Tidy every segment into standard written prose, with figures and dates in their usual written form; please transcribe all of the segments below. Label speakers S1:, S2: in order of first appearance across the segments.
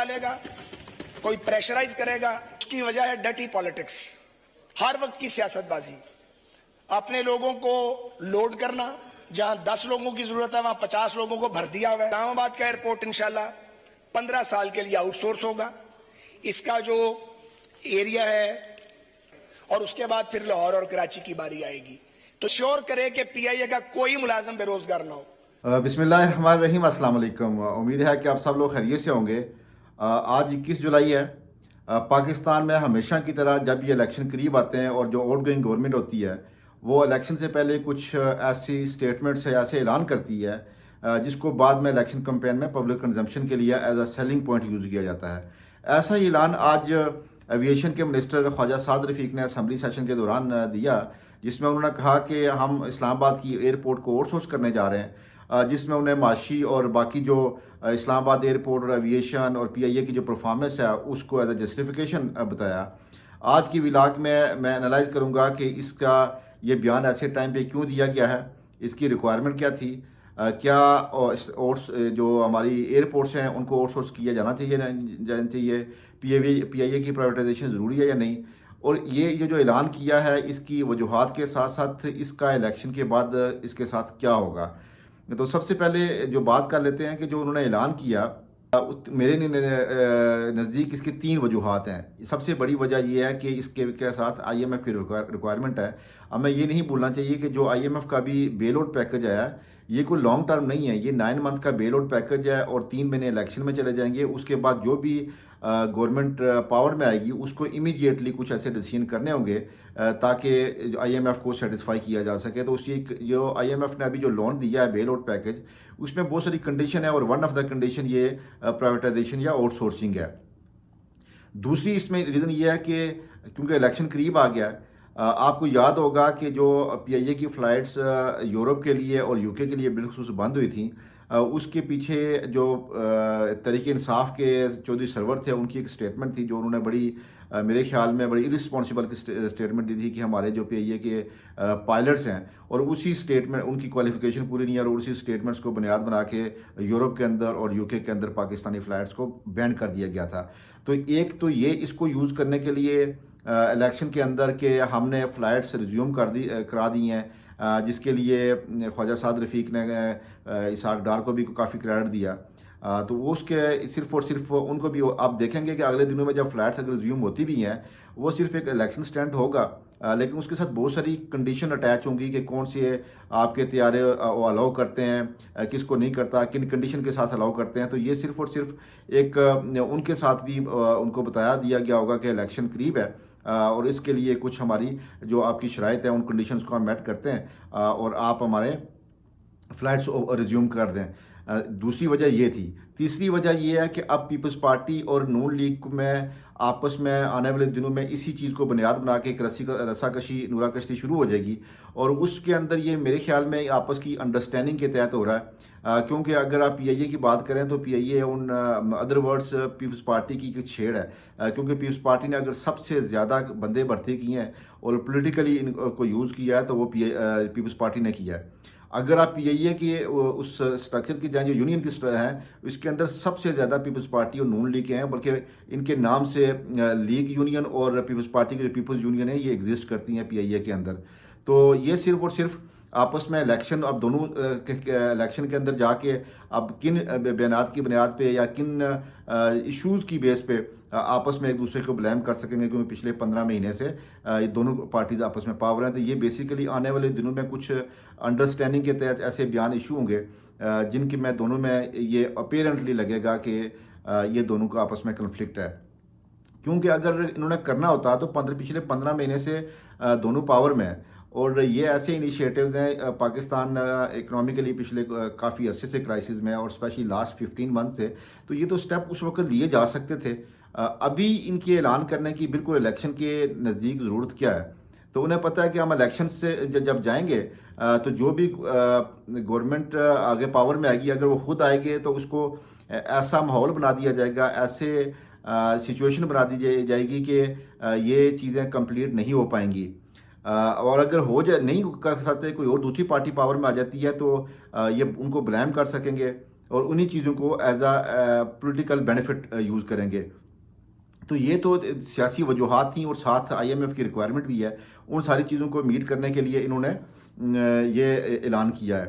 S1: डालेगा, कोई प्रेशराइज करेगा। उसकी वजह है डर्टी पॉलिटिक्स, हर वक्त की सियासतबाजी, अपने लोगों को लोड करना। जहां 10 लोगों की जरूरत है वहां 50 लोगों को भर दिया हुआ है। इस्लामाबाद का एयरपोर्ट इंशाल्लाह 15 साल के लिए आउटसोर्स होगा, इसका जो एरिया है, और उसके बाद फिर लाहौर और कराची की बारी आएगी। तो श्योर करे कि पीआईए का कोई मुलाजिम बेरोजगार ना हो।
S2: बिस्मिल्लाहिर्रहमानिर्रहीम, अस्सलाम वालेकुम। उम्मीद है कि आप सब लोग खैरियत से होंगे। आज 21 जुलाई है। पाकिस्तान में हमेशा की तरह जब ये इलेक्शन करीब आते हैं और जो आउट गोइंग गवर्नमेंट होती है वो इलेक्शन से पहले कुछ ऐसी स्टेटमेंट्स या ऐसे ऐलान करती है जिसको बाद में इलेक्शन कैंपेन में पब्लिक कंजम्पशन के लिए as a selling point use किया जाता है। ऐसा ही ऐलान आज एविएशन के मिनिस्टर ख्वाजा साद रफीक ने असम्बली सेशन के दौरान दिया, जिसमें उन्होंने कहा कि हम इस्लामाबाद की एयरपोर्ट को आउटसोर्स करने जा रहे हैं, जिसमें उन्हें माशी और बाकी जो इस्लामाबाद एयरपोर्ट और एविएशन और पीआईए की जो परफॉर्मेंस है उसको एज अ जस्टिफिकेशन बताया। आज की व्लॉग में मैं एनालाइज करूंगा कि इसका ये बयान ऐसे टाइम पे क्यों दिया गया है, इसकी रिक्वायरमेंट क्या थी, क्या जो हमारी एयरपोर्ट्स हैं उनको आउटसोर्स किया जाना चाहिए, पीआईए की प्राइवेटाइजेशन ज़रूरी है या नहीं, और ये जो ऐलान किया है इसकी वजूहात के साथ साथ इसका इलेक्शन के बाद इसके साथ क्या होगा। तो सबसे पहले जो बात कर लेते हैं कि जो उन्होंने ऐलान किया, मेरे नज़दीक इसकी 3 वजूहात हैं। सबसे बड़ी वजह यह है कि इसके के साथ आईएमएफ की रिक्वायरमेंट है। हमें ये नहीं भूलना चाहिए कि जो आईएमएफ का भी बेल आउट पैकेज आया है ये कोई लॉन्ग टर्म नहीं है, ये 9 मंथ का बेल आउट पैकेज है और 3 महीने इलेक्शन में चले जाएंगे। उसके बाद जो भी गवर्नमेंट पावर में आएगी उसको इमीडिएटली कुछ ऐसे डिसीजन करने होंगे ताकि आईएमएफ को सेटिस्फाई किया जा सके। तो उसी जो आईएमएफ ने अभी जो लोन दिया है बेल आउट पैकेज, उसमें बहुत सारी कंडीशन है और वन ऑफ द कंडीशन ये प्राइवेटाइजेशन या आउटसोर्सिंग है। दूसरी इसमें रीज़न ये है कि क्योंकि इलेक्शन करीब आ गया है, आपको याद होगा कि जो पीआईए की फ़्लाइट्स यूरोप के लिए और यूके के लिए बिलखुसूस बंद हुई थी, उसके पीछे जो तहरीक इंसाफ के चौधरी सरवर थे उनकी एक स्टेटमेंट थी जो उन्होंने बड़ी मेरे ख्याल में बड़ी इरिस्पॉन्सिबल स्टेटमेंट दी थी कि हमारे जो पीआईए के पायलट्स हैं और उसी स्टेटमेंट उनकी क्वालिफिकेशन पूरी नहीं है और उसी स्टेटमेंट्स को बुनियाद बना के यूरोप के अंदर और यूके के अंदर पाकिस्तानी फ़्लाइट्स को बैन कर दिया गया था। तो एक तो ये इसको यूज़ करने के लिए इलेक्शन के अंदर के हमने फ़्लाइट्स रिज्यूम करा दी हैं, जिसके लिए ख्वाजा साद रफ़ीक ने इसहाक डार को भी काफ़ी क्रेडिट दिया। तो वो उसके सिर्फ और सिर्फ उनको भी आप देखेंगे कि अगले दिनों में जब फ़्लाइट्स अगर रिज्यूम होती भी हैं वो सिर्फ एक इलेक्शन स्टंट होगा, लेकिन उसके साथ बहुत सारी कंडीशन अटैच होंगी कि कौन से आपके तैयारे वो अलाउ करते हैं, किसको नहीं करता, किन कंडीशन के साथ अलाउ करते हैं। तो ये सिर्फ और सिर्फ एक उनके साथ भी उनको बताया दिया गया होगा कि इलेक्शन करीब है और इसके लिए कुछ हमारी जो आपकी शराइत है उन कंडीशंस को हम मेट करते हैं और आप हमारे फ़्लाइट्स रिज्यूम कर दें। दूसरी वजह ये थी। तीसरी वजह ये है कि अब पीपल्स पार्टी और नून लीग में आपस में आने वाले दिनों में इसी चीज़ को बुनियाद बना के एक रस्साकशी नूरा कश्ती शुरू हो जाएगी और उसके अंदर ये मेरे ख्याल में आपस की अंडरस्टैंडिंग के तहत हो रहा है। क्योंकि अगर आप पीआईए की बात करें तो पीआईए उन अदर वर्ड्स पीपल्स पार्टी की एक छेड़ है, क्योंकि पीपल्स पार्टी ने अगर सबसे ज़्यादा बंदे भर्ती किए हैं और पोलिटिकली इनको यूज़ किया है तो वो पीपल्स पार्टी ने किया है। अगर आप पीआईए के उस स्ट्रक्चर की जाए जो यूनियन की है इसके अंदर सबसे ज़्यादा पीपल्स पार्टी और नून लीग के हैं, बल्कि इनके नाम से लीग यूनियन और पीपल्स पार्टी की जो पीपल्स यूनियन है ये एग्जिस्ट करती हैं पीआईए के अंदर। तो ये सिर्फ और सिर्फ आपस में इलेक्शन, अब दोनों इलेक्शन के अंदर जाके अब किन बयानात की बुनियाद पे या किन इश्यूज़ की बेस पे आपस में एक दूसरे को ब्लेम कर सकेंगे, क्योंकि पिछले 15 महीने से ये दोनों पार्टीज आपस में पावर हैं। तो ये बेसिकली आने वाले दिनों में कुछ अंडरस्टैंडिंग के तहत ऐसे बयान इशू होंगे जिनकी मैं दोनों में ये अपेरेंटली लगेगा कि ये दोनों का आपस में कन्फ्लिक्ट है। क्योंकि अगर इन्होंने करना होता तो पिछले 15 महीने से दोनों पावर में है और ये ऐसे इनिशिएटिव्स हैं पाकिस्तान इकोनॉमिकली पिछले काफ़ी अरसे से क्राइसिस में और स्पेशली लास्ट 15 मंथ से, तो ये तो स्टेप उस वक्त लिए जा सकते थे। अभी इनके ऐलान करने की बिल्कुल इलेक्शन के नज़दीक ज़रूरत क्या है? तो उन्हें पता है कि हम इलेक्शन से जब जाएंगे तो जो भी गवर्नमेंट आगे पावर में आएगी अगर वो खुद आएंगे तो उसको ऐसा माहौल बना दिया जाएगा, ऐसे सिचुएशन बना दी जाएगी कि ये चीज़ें कंप्लीट नहीं हो पाएंगी। और अगर हो जाए नहीं कर सकते, कोई और दूसरी पार्टी पावर में आ जाती है तो ये उनको ब्लेम कर सकेंगे और उन्हीं चीज़ों को एज आ पोलिटिकल बेनिफिट यूज़ करेंगे। तो ये तो सियासी वजूहात थी और साथ IMF की रिक्वायरमेंट भी है। उन सारी चीज़ों को मीट करने के लिए इन्होंने ये ऐलान किया है।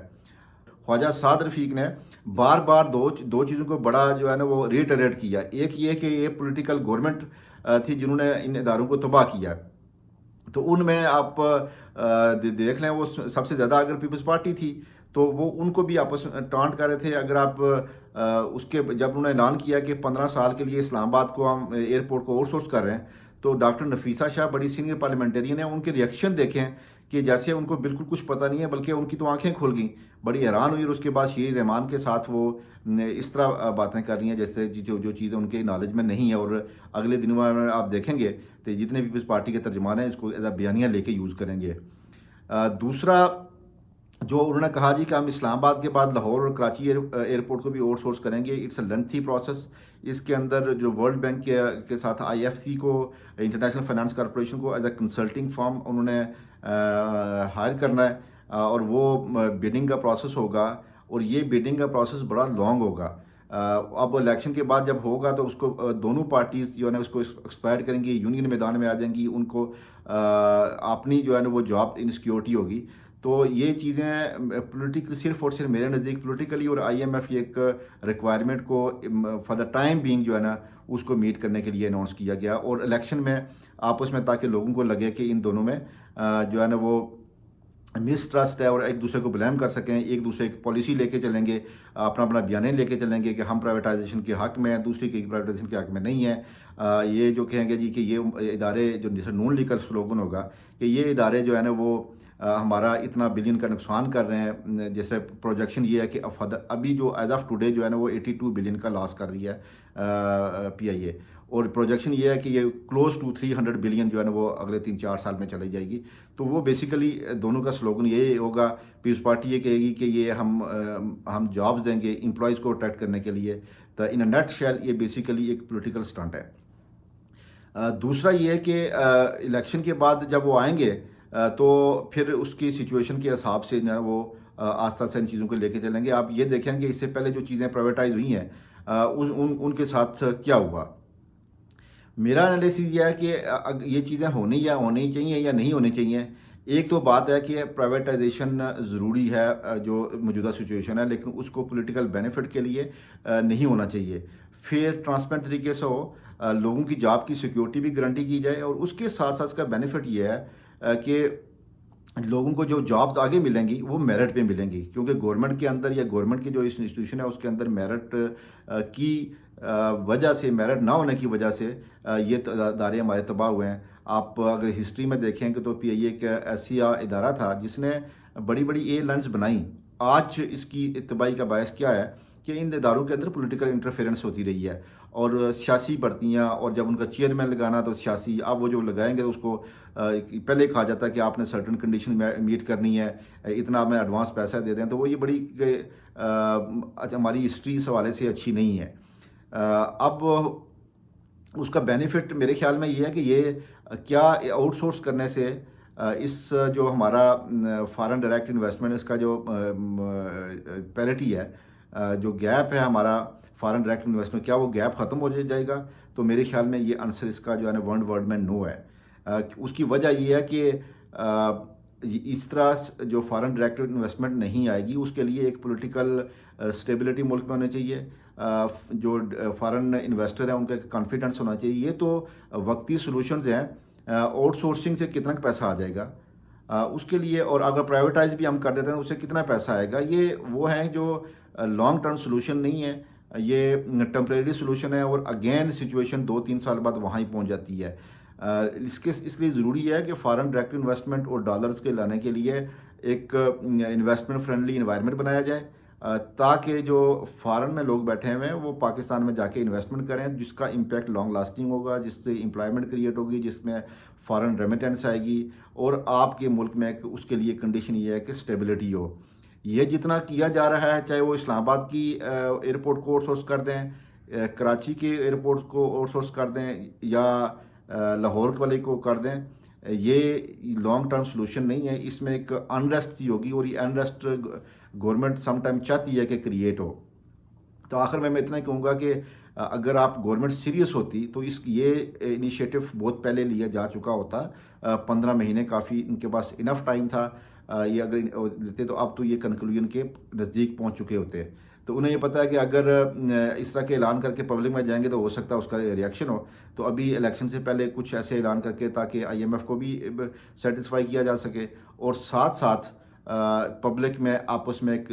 S2: ख्वाजा साद रफ़ीक ने बार बार दो चीज़ों को बड़ा जो है ना वो रिटरेट किया। एक ये कि ये पॉलिटिकल गवर्नमेंट थी जिन्होंने इन इदारों को तबाह किया। तो उनमें आप देख लें, वो सबसे ज़्यादा अगर पीपल्स पार्टी थी तो वो उनको भी आपस में टांट कर रहे थे। अगर आप उसके जब उन्होंने ऐलान किया कि 15 साल के लिए इस्लामाबाद को हम एयरपोर्ट को आउटसोर्स कर रहे हैं, तो डॉक्टर नफीसा शाह बड़ी सीनियर पार्लियामेंटेरियन है, उनके रिएक्शन देखें कि जैसे उनको बिल्कुल कुछ पता नहीं है, बल्कि उनकी तो आंखें खुल गई, बड़ी हैरान हुई। और उसके बाद शीर रहमान के साथ वो इस तरह बातें कर रही हैं जैसे जो चीज़ें उनके नॉलेज में नहीं है। और अगले दिनों में आप देखेंगे तो जितने पीपल्स पार्टी के तर्जमान हैं इसको एज अ बयानिया लेके यूज़ करेंगे। दूसरा जो उन्होंने कहा जी कि हम इस्लामाबाद के बाद लाहौर और कराची एयरपोर्ट को भी आउटसोर्स करेंगे। It's a lengthy process. इसके अंदर जो वर्ल्ड बैंक के साथ IFC को, इंटरनेशनल फाइनेंस कॉरपोरेशन को एज अ कंसल्टिंग फर्म उन्होंने हायर करना है, और वो बिडिंग का प्रोसेस होगा, और ये बिडिंग का प्रोसेस बड़ा लॉन्ग होगा। अब इलेक्शन के बाद जब होगा तो उसको दोनों पार्टीज जो है ना उसको एक्सपायर करेंगी, यूनियन मैदान में आ जाएंगी, उनको अपनी जो है ना वो जॉब इनसिक्योरिटी होगी। तो ये चीज़ें पॉलिटिकली सिर्फ और सिर्फ मेरे नज़दीक पॉलिटिकली और IMF की एक रिक्वायरमेंट को फॉर द टाइम बीइंग जो है ना उसको मीट करने के लिए अनाउंस किया गया। और इलेक्शन में आपस में, ताकि लोगों को लगे कि इन दोनों में जो है ना वो मिसट्रस्ट है और एक दूसरे को ब्लेम कर सकें, एक दूसरे की पॉलिसी लेके चलेंगे, अपना अपना बयाने लेके चलेंगे कि हम प्राइवेटाइजेशन के हक़ में हैं, दूसरे की प्राइवेटाइजेशन के हक़ में नहीं है। ये जो कहेंगे जी कि ये इदारे जो जैसे नून लीग का स्लोगन होगा कि ये इदारे जो है ना वो हमारा इतना बिलियन का नुकसान कर रहे हैं। जैसे प्रोजेक्शन ये है कि अभी जो एज ऑफ टुडे जो है ना वो 82 बिलियन का लॉस कर रही है PIA, और प्रोजेक्शन ये है कि ये क्लोज टू 300 बिलियन जो है ना वो अगले 3-4 साल में चली जाएगी। तो वो बेसिकली दोनों का स्लोगन ये होगा। पीपल्स पार्टी ये कहेगी कि ये हम जॉब्स देंगे एम्प्लॉयज़ को अट्रैक्ट करने के लिए। तो इन अ नट शेल ये बेसिकली एक पॉलिटिकल स्टंट है। दूसरा ये है कि इलेक्शन के बाद जब वो आएंगे तो फिर उसकी सिचुएशन के हिसाब से ना वो आस्ता आस्ता इन चीज़ों को लेके चलेंगे। आप ये देखेंगे इससे पहले जो चीज़ें प्राइवेटाइज हुई हैं उनके साथ क्या हुआ। मेरा एनालिसिस यह है कि ये चीज़ें होनी चाहिए या नहीं होनी चाहिए। एक तो बात है कि प्राइवेटाइजेशन ज़रूरी है जो मौजूदा सिचुएशन है, लेकिन उसको पॉलिटिकल बेनिफिट के लिए नहीं होना चाहिए। फिर ट्रांसपेरेंट तरीके से हो, लोगों की जॉब की सिक्योरिटी भी गारंटी की जाए, और उसके साथ साथ इसका बेनिफिट ये है कि लोगों को जो जॉब्स आगे मिलेंगी वो मेरिट पे मिलेंगी, क्योंकि गवर्नमेंट के अंदर या गवर्नमेंट की जो इंस्टीट्यूशन है उसके अंदर मेरिट की वजह से, मेरिट ना होने की वजह से ये इदारे हमारे तबाह हुए हैं। आप अगर हिस्ट्री में देखेंगे तो PIA एक ऐसा इदारा था जिसने बड़ी बड़ी एयरलाइंस बनाई। आज इसकी तबाही का बायस क्या है कि इन इदारों के अंदर पॉलिटिकल इंटरफेरेंस होती रही है, और सियासी भर्तियाँ, और जब उनका चेयरमैन लगाना तो सियासी, अब वो जो लगाएंगे उसको पहले कहा जाता है कि आपने सर्टन कंडीशन मीट करनी है, इतना हमें एडवांस पैसा दे दें। तो वो ये बड़ी हमारी हिस्ट्री इस हवाले से अच्छी नहीं है। अब उसका बेनिफिट मेरे ख्याल में ये है कि ये क्या आउटसोर्स करने से इस जो हमारा फॉरेन डायरेक्ट इन्वेस्टमेंट, इसका जो पैरिटी है, जो गैप है हमारा फॉरेन डायरेक्ट इन्वेस्टमेंट, क्या वो गैप ख़त्म हो जाएगा? तो मेरे ख्याल में ये आंसर इसका जो है ना वन वर्ड में नो है। उसकी वजह ये है कि इस तरह जो फॉरेन डायरेक्ट इन्वेस्टमेंट नहीं आएगी, उसके लिए एक पॉलिटिकल स्टेबिलिटी मुल्क में होनी चाहिए। जो फॉरेन इन्वेस्टर हैं उनका कॉन्फिडेंस होना चाहिए। ये तो वक्ती सॉल्यूशंस हैं। आउटसोर्सिंग से कितना पैसा आ जाएगा उसके लिए, और अगर प्राइवेटाइज भी हम कर देते हैं उससे कितना पैसा आएगा, ये वो हैं जो लॉन्ग टर्म सोल्यूशन नहीं है, ये टेम्परेरी सोल्यूशन है, और अगेन सिचुएशन 2-3 साल बाद वहाँ ही पहुँच जाती है। इसलिए ज़रूरी है कि फॉरेन डायरेक्ट इन्वेस्टमेंट और डॉलर्स के लाने के लिए एक इन्वेस्टमेंट फ्रेंडली इन्वायरमेंट बनाया जाए, ताकि जो फॉरेन में लोग बैठे हुए हैं वो पाकिस्तान में जाके इन्वेस्टमेंट करें, जिसका इम्पैक्ट लॉन्ग लास्टिंग होगा, जिससे एम्प्लॉयमेंट क्रिएट होगी, जिसमें फॉरेन रेमिटेंस आएगी, और आपके मुल्क में उसके लिए कंडीशन ये है कि स्टेबिलिटी हो। ये जितना किया जा रहा है, चाहे वो इस्लामाबाद की एयरपोर्ट को आउटसोर्स कर दें, कराची के एयरपोर्ट को आउटसोर्स कर दें, या लाहौर वाले को कर दें, ये लॉन्ग टर्म सोल्यूशन नहीं है। इसमें एक अनरेस्ट सी होगी, और ये अनरेस्ट गवर्नमेंट समटाइम चाहती है कि क्रिएट हो। तो आखिर में मैं इतना ही कहूँगा कि अगर आप गवर्नमेंट सीरियस होती तो ये इनिशिएटिव बहुत पहले लिया जा चुका होता। 15 महीने काफ़ी इनके पास इनफ टाइम था। ये अगर लेते तो अब तो ये कंक्लूजन के नज़दीक पहुंच चुके होते। तो उन्हें ये पता है कि अगर इस तरह के ऐलान करके पब्लिक में जाएंगे तो हो सकता है उसका रिएक्शन हो। तो अभी इलेक्शन से पहले कुछ ऐसे ऐलान करके ताकि IMF को भी सेटिस्फाई किया जा सके और साथ साथ पब्लिक में आपस में एक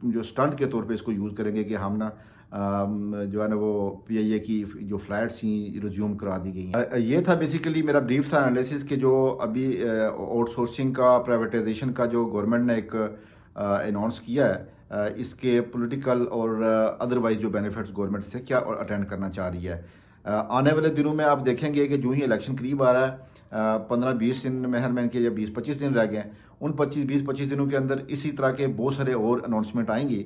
S2: जो स्टंट के तौर पे इसको यूज़ करेंगे कि हम ना जो है ना वो PIA की जो फ्लाइट्स थी रिज्यूम करा दी गई। ये था बेसिकली मेरा ब्रीफ सा एनालिसिस कि जो अभी आउटसोर्सिंग का प्राइवेटाइजेशन का जो गवर्नमेंट ने एक अनाउंस किया है, इसके पॉलिटिकल और अदरवाइज जो बेनिफिट्स गवर्नमेंट से क्या अटेंड करना चाह रही है। आने वाले दिनों में आप देखेंगे कि जो ही इलेक्शन करीब आ रहा है, 15-20 दिन मेहरबान के या 20-25 दिन रह गए हैं, उन 20-25 दिनों के अंदर इसी तरह के बहुत सारे और अनाउंसमेंट आएंगी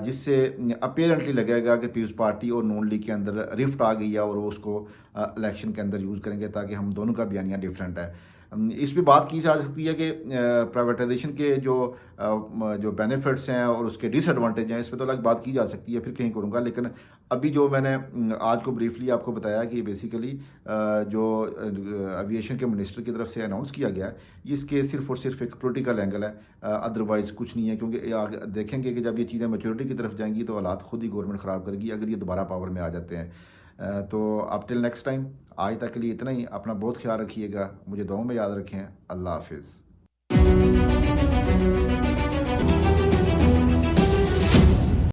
S2: जिससे अपेरेंटली लगेगा कि पीपल्स पार्टी और नून लीग के अंदर रिफ्ट आ गई है और वो उसको इलेक्शन के अंदर यूज़ करेंगे ताकि हम दोनों का बयानिया डिफरेंट है। इस पर बात की जा सकती है कि प्राइवेटाइजेशन के जो बेनिफिट्स हैं और उसके डिसएडवांटेज हैं, इस पर तो अलग बात की जा सकती है, फिर कहीं करूँगा। लेकिन अभी जो मैंने आज को ब्रीफली आपको बताया कि बेसिकली जो एविएशन के मिनिस्टर की तरफ से अनाउंस किया गया है, इसके सिर्फ और सिर्फ एक पॉलिटिकल एंगल है, अदरवाइज़ कुछ नहीं है। क्योंकि देखेंगे कि जब ये चीज़ें मैच्योरिटी की तरफ जाएंगी तो हालात खुद ही गवर्नमेंट ख़राब करेगी अगर ये दोबारा पावर में आ जाते हैं। तो अब टिल नेक्स्ट टाइम, आज तक के लिए इतना ही। अपना बहुत ख्याल रखिएगा, मुझे दुआओं में याद रखें। अल्लाह हाफिज़।